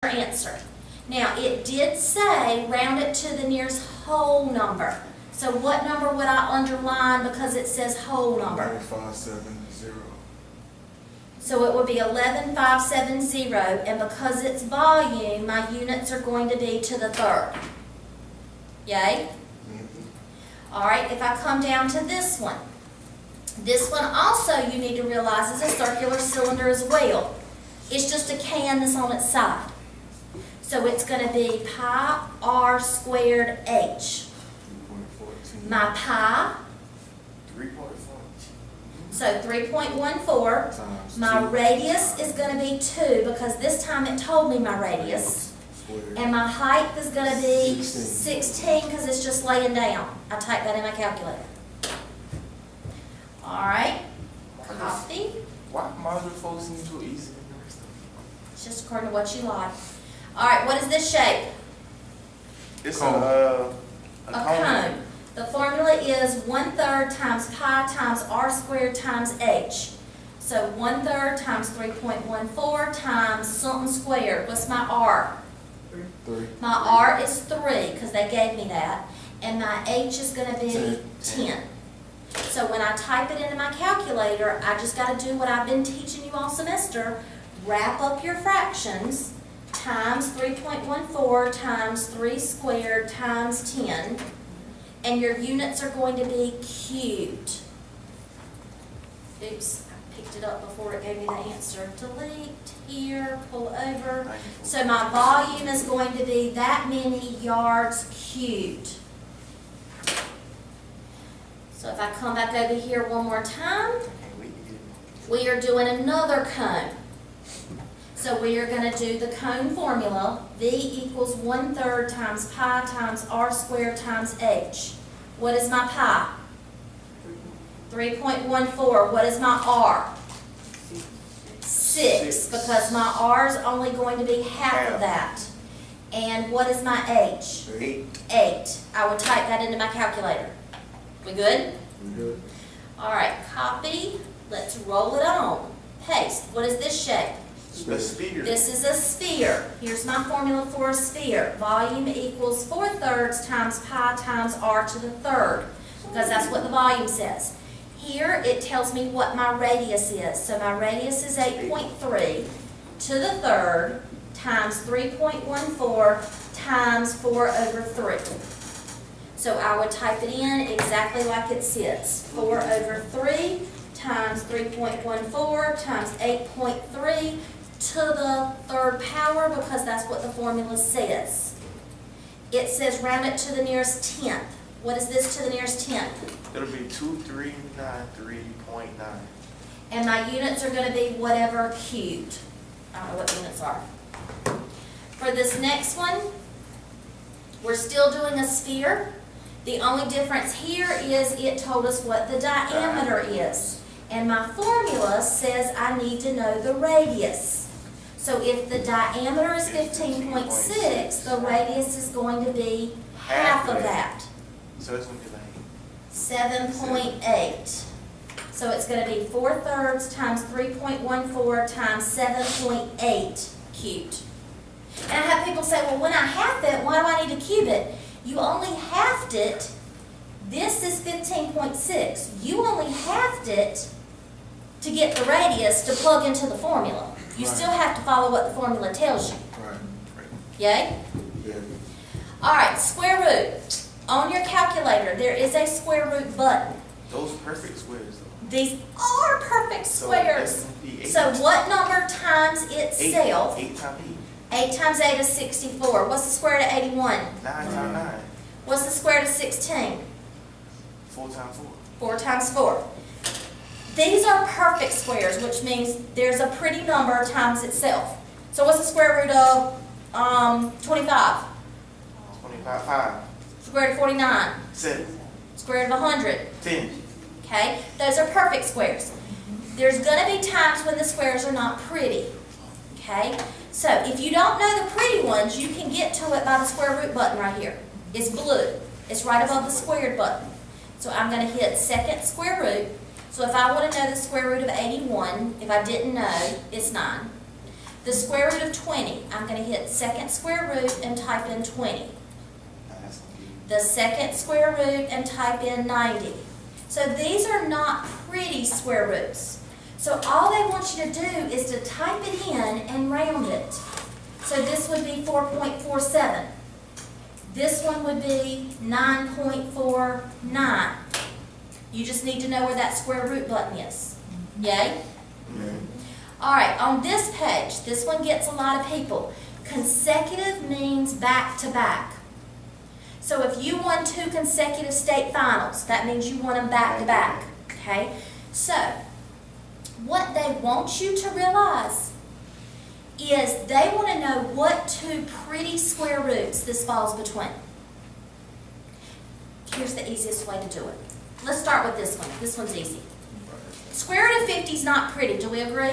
answer. Now, it did say round it to the nearest whole number. So what number would I underline because it says whole number? 11570. So it would be 11570, and because it's volume, my units are going to be to the third. Yay? All right, if I come down to this one also you need to realize is a circular cylinder as well. It's just a can that's on its side. So it's going to be pi r squared h. 3.14. My pi, 3.14. so 3.14. Times My 2. radius is going to be 2 because this time it told me my radius. Squared. And my height is going to be 16. 16 because it's just laying down. I type that in my calculator. All right, copy. Why modular 4 seem so easy than the rest of them? It's just according to what you like. All right, what is this shape? It's Cone. a Cone. The formula is 1/3 times pi times r squared times h. So 1/3 times 3.14 times something squared. What's my r? 3. My r is 3 because they gave me that. And my h is going to be 10. So when I type it into my calculator, I just got to do what I've been teaching you all semester. Wrap up your fractions times 3.14 times 3 squared times 10. And your units are going to be cubed. Oops, I picked it up before it gave me the answer. Delete here, pull over. So my volume is going to be that many yards cubed. So if I come back over here one more time, we are doing another cone. So we are going to do the cone formula. V equals 1/3 times pi times r squared times h. What is my pi? 3.14. What is my r? 6, because my r is only going to be half of that. And what is my h? 8. 8. I would type that into my calculator. We good? Good. All right, copy. Let's roll it on. Paste. What is this shape? The sphere. This is a sphere. Here's my formula for a sphere. Volume equals 4/3 times pi times r to the third, because that's what the volume says. Here it tells me what my radius is. So my radius is 8.3 to the third times 3.14 times 4/3. So I would type it in exactly like it sits. 4/3 times 3.14 times 8.3 to the third power, because that's what the formula says. It says round it to the nearest tenth. What is this to the nearest tenth? It'll be 2393.9. And my units are going to be whatever cubed. I don't know what units are. For this next one, we're still doing a sphere. The only difference here is it told us what the diameter is. And my formula says I need to know the radius. So if the diameter is 15.6, the radius is going to be half of that, So it's going to be like 7.8. So it's going to be 4/3 times 3.14 times 7.8 cubed. And I have people say, well, when I half it, why do I need to cube it? You only halved it. This is 15.6. You only halved it to get the radius to plug into the formula. You Right. still have to follow what the formula tells you. Right. Yay? Yeah. All right, square root. On your calculator, there is a square root button. those perfect squares though. These are perfect squares. So, that's gonna be 8. So what number times itself? 8 times 8 times 8 is 64. What's the square root of 81? 8. 9 times 9. What's the square root of 16? 4 times 4. 4 times 4. These are perfect squares, which means there's a pretty number times itself. So what's the square root of 25? 25. 5. Square root of 49? 7. Square root of 100? 10. Okay? Those are perfect squares. There's going to be times when the squares are not pretty. Okay? So if you don't know the pretty ones, you can get to it by the square root button right here. It's blue. It's right above the squared button. So I'm going to hit second square root. So if I want to know the square root of 81, if I didn't know, it's 9. The The square root of 20, I'm going to hit second square root and type in 20. That's gonna give The second square root and type in 90. So these are not pretty square roots. So all they want you to do is to type it in and round it. So this would be 4.47. This one would be 9.49. You just need to know where that square root button is. Yay? Yeah. All right, on this page, this one gets a lot of people. Consecutive means back to back. So if you won 2 consecutive state finals, that means you won them back to back. Okay? So, what they want you to realize is they want to know what 2 pretty square roots this falls between. Here's the easiest way to do it. Let's start with this one. This one's easy. Square root of 50 is not pretty. Do we agree?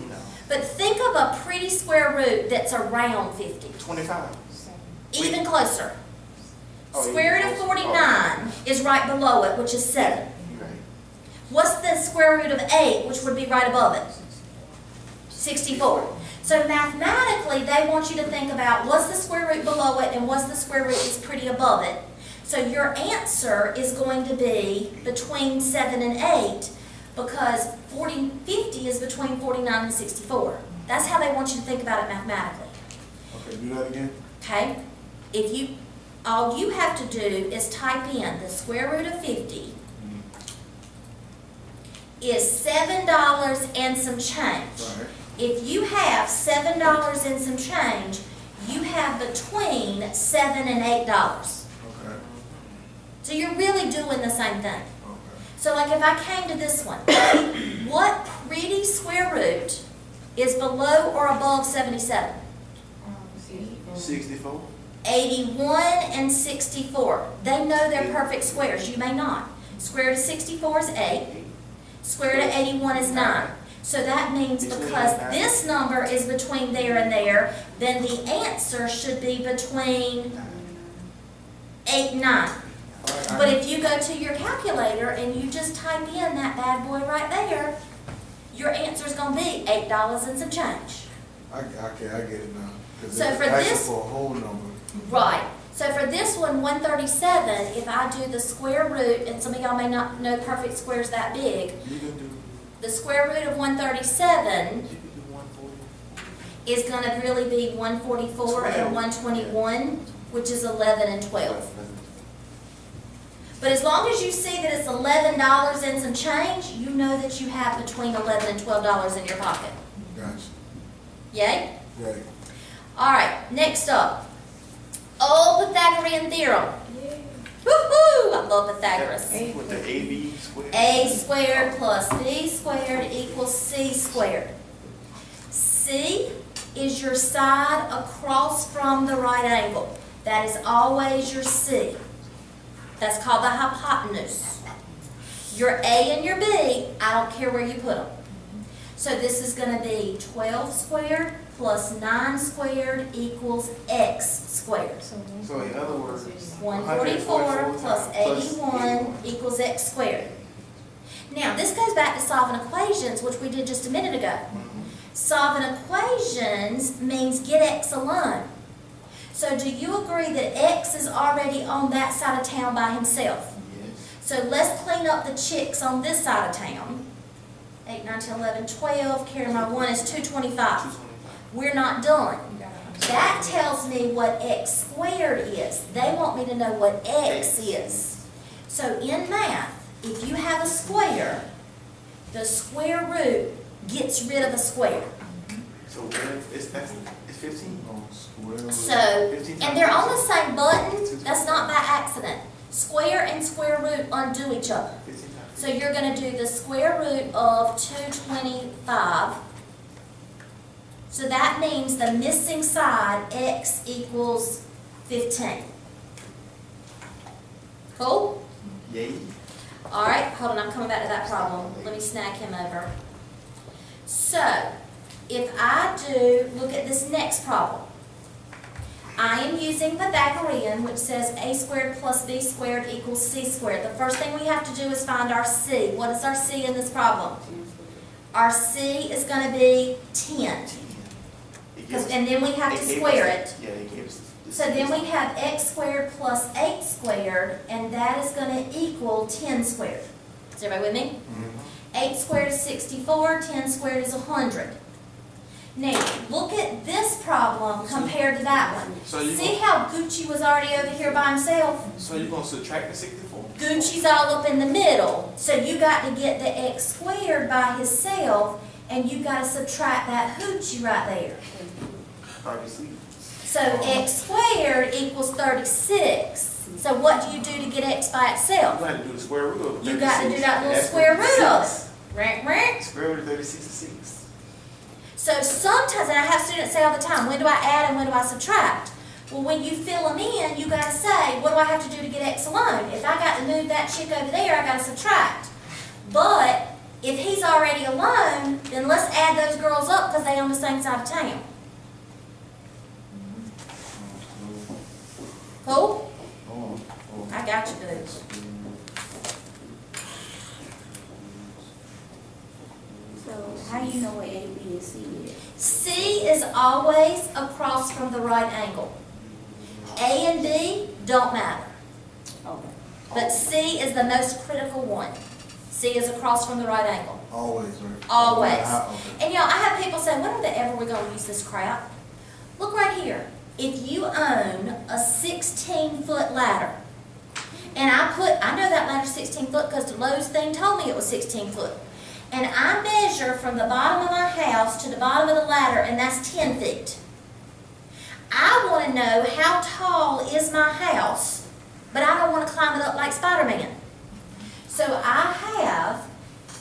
No. But think of a pretty square root that's around 50. 25. Even closer. Oh, Square root even of closer. 49 is right below it, which is 7. Right. What's the square root of 8, which would be right above it? 64. So mathematically, they want you to think about what's the square root below it and what's the square root that's pretty above it. So your answer is going to be between 7 and 8 because 50 is between 49 and 64. That's how they want you to think about it mathematically. Okay, do that again. Okay? All you have to do is type in the square root of 50 is $7 and some change. Right. If you have $7 and some change, you have between $7 and $8. Okay. So you're really doing the same thing. Okay. So like if I came to this one, what pretty square root is below or above 77? 64. 81 and 64. They know they're perfect squares. You may not. Square root of 64 is 8. Square root of 81 is 9. So that means because this number is between there and there, then the answer should be between 8 and 9. But if you go to your calculator and you just type in that bad boy right there, your answer is going to be $8 and some change. I get it now. 'Cause So it's for asking this- for a whole number. Right. So for this one, 137, if I do the square root, and some of y'all may not know perfect squares that big, You can do. the square root of 137 You can do 140. is going to really be 144 and 121, which is 11 and 12. But as long as you see that it's $11 and some change, you know that you have between $11 and $12 in your pocket. Gotcha. Yay? Right. All right, next up. Old Pythagorean theorem. Woohoo! I love Pythagoras. With the AB squared. A squared plus B squared equals C squared. C is your side across from the right angle. That is always your C. That's called the hypotenuse. Your A and your B, I don't care where you put them. So this is going to be 12 squared plus 9 squared equals x squared. So in other words, 144 plus 81 equals x squared. Now, this goes back to solving equations, which we did just a minute ago. Solving equations means get x alone. So do you agree that x is already on that side of town by himself? Yes. So let's clean up the chicks on this side of town. 8, 9, 10, 11, 12, carry my 1 is 225. 225. We're not done. That tells me what x squared is. They want me to know what x is. So in math, if you have a square, the square root gets rid of a square. So it's 15. Oh, square root. So, 15 and they're on the same button, that's not by accident. Square and square root undo each other. 15 times. So you're going to do the square root of 225. So that means the missing side, x equals 15. Cool? Yay. All right, hold on, I'm coming back to that problem. Let me snag him over. So, if I do, look at this next problem. I am using Pythagorean, which says a squared plus b squared equals c squared. The first thing we have to do is find our c. What is our c in this problem? Our c is going to be 10. Because, and then we have to square it. Yeah, it gives. So then we have x squared plus 8 squared, and that is gonna equal 10 squared. Is everybody with me? 8 squared is 64, 10 squared is 100. Now, look at this problem compared to that one. So you See how Gucci was already over here by himself? So you're gonna subtract the 64? Gucci's all up in the middle, so you got to get the x squared by himself, and you got to subtract that hoochie right there. Obviously. So x squared equals 36. So what do you do to get x by You itself? got to do the square root of 36. You got to do that little That's square root of 6. it. Right, right? Square root of 36 is 6. So sometimes, and I have students say all the time, when do I add and when do I subtract? Well, when you fill them in, you got to say, what do I have to do to get x alone? If I got to move that chick over there, I got to subtract. But if he's already alone, then let's add those girls up because they on the same side of town. Cool? I got you, dudes. So how you know what A, B, and C is? C is always across from the right angle. A and B don't matter. Okay. But C is the most critical one. C is across from the right angle. Always, right? Always. Okay. And y'all, I have people say, when are they ever we gonna use this crap? Look right here. If you own a 16-foot ladder, and I know that ladder's 16 foot because the Lowe's thing told me it was 16 foot. And I measure from the bottom of my house to the bottom of the ladder, and that's 10 feet. I want to know how tall is my house, but I don't want to climb it up like Spider-Man. So I have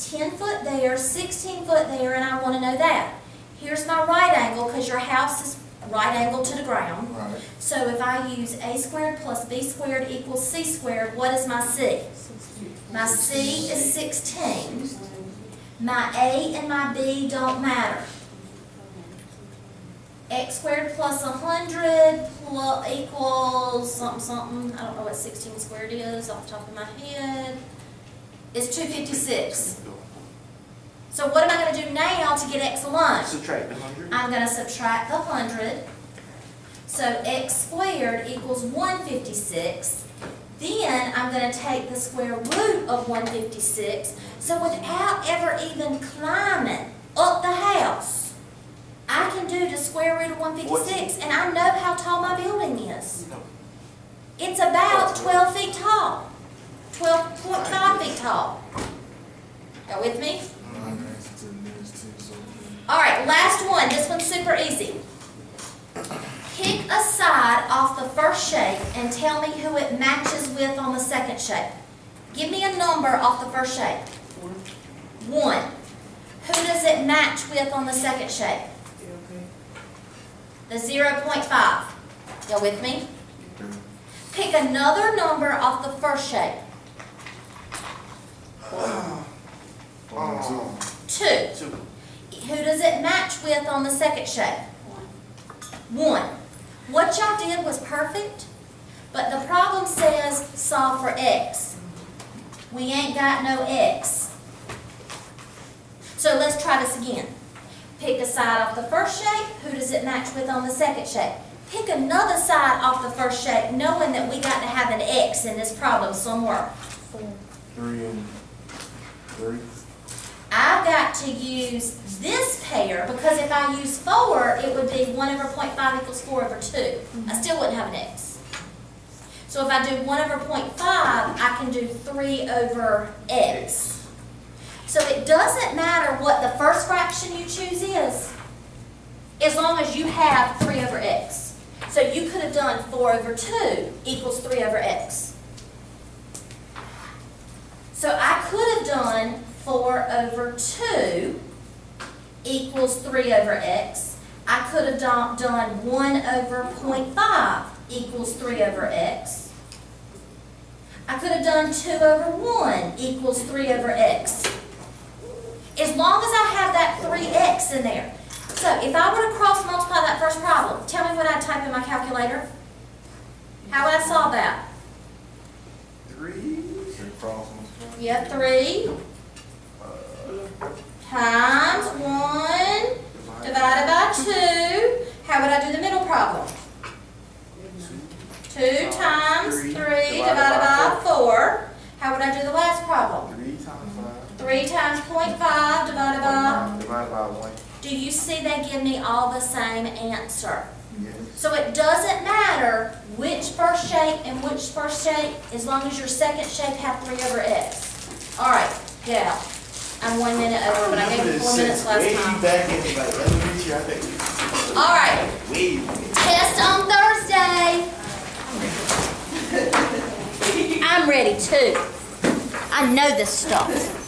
10 foot there, 16 foot there, and I want to know that. Here's my right angle, because your house is right angle to the ground. Right. So if I use a squared plus b squared equals c squared, what is my c? My c is 16. My a and my b don't matter. X squared plus 100 equals something, something. I don't know what 16 squared is off the top of my head. It's 256. So what am I going to do now to get x alone? Subtract the 100. I'm going to subtract the 100. So x squared equals 156. Then I'm going to take the square root of 156. So without ever even climbing up the house, I can do the square root of 156, and I know how tall my building is. No. It's about 12 feet tall, 12.5 feet tall. Y'all with me? All right, last one. This one's super easy. Pick a side off the first shape and tell me who it matches with on the second shape. Give me a number off the first shape. 1. Who does it match with on the second shape? The 0.5. Y'all with me? Pick another number off the first shape. 2. 2. Who does it match with on the second shape? 1. What y'all did was perfect, but the problem says solve for x. We ain't got no x. So let's try this again. Pick a side off the first shape. Who does it match with on the second shape? Pick another side off the first shape, knowing that we got to have an x in this problem somewhere. 3 and 3. I've got to use this pair because if I use 4, it would be 1 over 0.5 equals 4 over 2. I still wouldn't have an x. So if I do 1 over 0.5, I can do 3 over x. So it doesn't matter what the first fraction you choose is, as long as you have 3 over x. So you could have done 4 over 2 equals 3 over x. So I could have done 4 over 2 equals 3 over x. I could have done 1 over 0.5 equals 3 over x. I could have done 2 over 1 equals 3 over x. As long as I have that 3x in there. So if I were to cross multiply that first problem, tell me what I'd type in my calculator. How would I solve that? 3. Yeah, 3 times 1 divided by 2. How would I do the middle problem? 2 times 3 divided by 4. How would I do the last problem? 3 times 5. 3 times 0.5 divided by... Divided by 1. Do you see they give me all the same answer? Yes. So it doesn't matter which first shape and which first shape, as long as your second shape have 3 over x. All right, get out. I'm 1 minute over, but I gave you 4 minutes last Way time. back in like elementary, I think. All right, Way. test on Thursday. I'm ready too. I know this stuff.